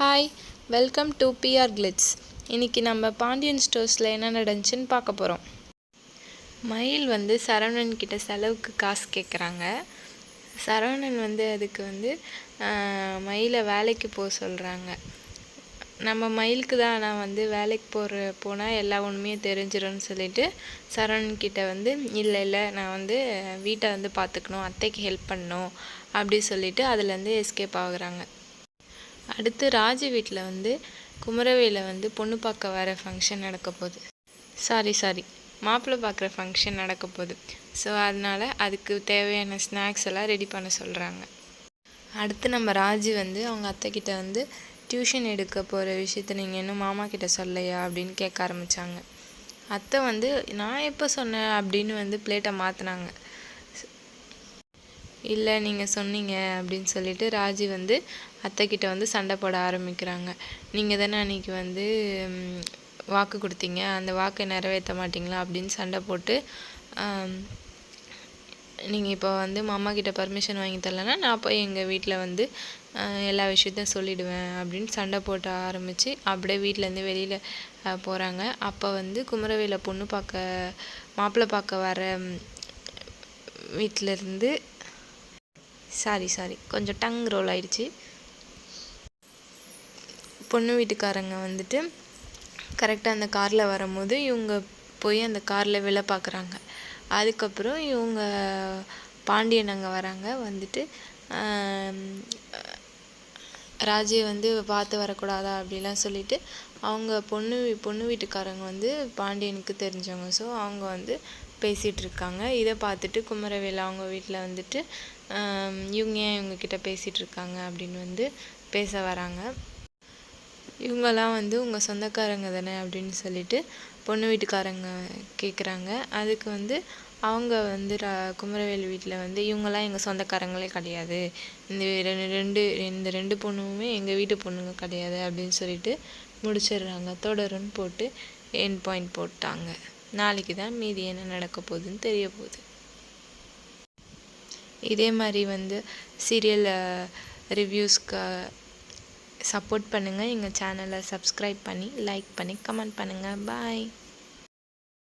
Hi, welcome to PR glitz. இன்றைக்கி நம்ம பாண்டியன் ஸ்டோர்ஸில் என்ன நடந்துச்சுன்னு பார்க்க போகிறோம். மயில் சரவணன் கிட்ட செலவுக்கு காசு கேட்குறாங்க. சரவணன் அதுக்கு மயிலை வேலைக்கு போக சொல்கிறாங்க. நம்ம மயிலுக்கு தான் நான் வேலைக்கு போனால் எல்லா உண்மையும் தெரிஞ்சிடும்னு சொல்லிட்டு சரவணன் கிட்ட இல்லை நான் வீட்டை பார்த்துக்கணும், அத்தைக்கு ஹெல்ப் பண்ணணும் அப்படி சொல்லிட்டு அதுலேருந்து எஸ்கேப் ஆகுறாங்க. அடுத்து ராஜு வீட்டில் குமரவேல பொண்ணு பார்க்க வர ஃபங்க்ஷன் நடக்க போகுது. சாரி மாப்பிள்ளை பார்க்குற ஃபங்க்ஷன் நடக்க போகுது. ஸோ அதனால் அதுக்கு தேவையான ஸ்நாக்ஸ் எல்லாம் ரெடி பண்ண சொல்கிறாங்க. அடுத்து நம்ம ராஜு அவங்க அத்தைக்கிட்ட டியூஷன் எடுக்க போகிற விஷயத்த நீங்கள் இன்னும் மாமா கிட்ட சொல்லலையா அப்படின்னு கேட்க ஆரம்பித்தாங்க. அத்தை நான் எப்போ சொன்னேன் அப்படின்னு பிளேட்டை மாற்றினாங்க. இல்லை நீங்கள் சொன்னீங்க அப்படின்னு சொல்லிட்டு ராஜி அத்தைக்கிட்ட சண்டை போட ஆரம்பிக்கிறாங்க. நீங்கள் தானே அன்றைக்கி வாக்கு கொடுத்தீங்க, அந்த வாக்கை நிறைவேற்ற மாட்டிங்களா அப்படின்னு சண்டை போட்டு, நீங்கள் இப்போ மாமா கிட்ட பர்மிஷன் வாங்கி தரலன்னா நான் போய் எங்கள் வீட்டில் எல்லா விஷயத்தையும் சொல்லிவிடுவேன் அப்படின்னு சண்டை போட்ட ஆரம்பித்து அப்படியே வீட்டிலேருந்து வெளியில் போகிறாங்க. அப்போ குமரவேல பொண்ணு மாப்பிள்ளை பார்க்க வர வீட்டிலேருந்து சாரி கொஞ்சம் டங் ரோல் ஆயிடுச்சு. பொண்ணு வீட்டுக்காரங்க கரெக்டாக அந்த காரில் வரும்போது இவங்க போய் அந்த காரில் விழ பார்க்குறாங்க. அதுக்கப்புறம் இவங்க பாண்டியன் அங்கே வராங்க. ராஜியை பார்த்து வரக்கூடாதா அப்படிலாம் சொல்லிட்டு அவங்க பொண்ணு வீட்டுக்காரங்க பாண்டியனுக்கு தெரிஞ்சவங்க. ஸோ அவங்க பேசிகிட்டு இருக்காங்க. இதை பார்த்துட்டு குமரவேல் அவங்க வீட்டில் இவங்க ஏன் இவங்கக்கிட்ட பேசிகிட்டு இருக்காங்க அப்படின்னு பேச வராங்க. இவங்கெல்லாம் உங்கள் சொந்தக்காரங்க தானே அப்படின்னு சொல்லிட்டு பொண்ணு வீட்டுக்காரங்க கேட்குறாங்க. அதுக்கு அவங்க குமரவேல் வீட்டில் இவங்கெல்லாம் எங்கள் சொந்தக்காரங்களே கிடையாது, இந்த ரெண்டு பொண்ணுமே எங்கள் வீட்டு பொண்ணுங்க கிடையாது அப்படின்னு சொல்லிட்டு முடிச்சிடுறாங்க. தொடருன்னு போட்டு எண்ட் பாயிண்ட் போட்டாங்க. நாளைக்கு தான் மீதி என்ன நடக்க போகுதுன்னு தெரிய போகுது. இதே மாதிரி சீரியல் ரிவ்யூஸ்க்கு சப்போர்ட் பண்ணுங்கள். எங்கள் சேனலை சப்ஸ்கிரைப் பண்ணி லைக் பண்ணி கமெண்ட் பண்ணுங்கள். பாய்.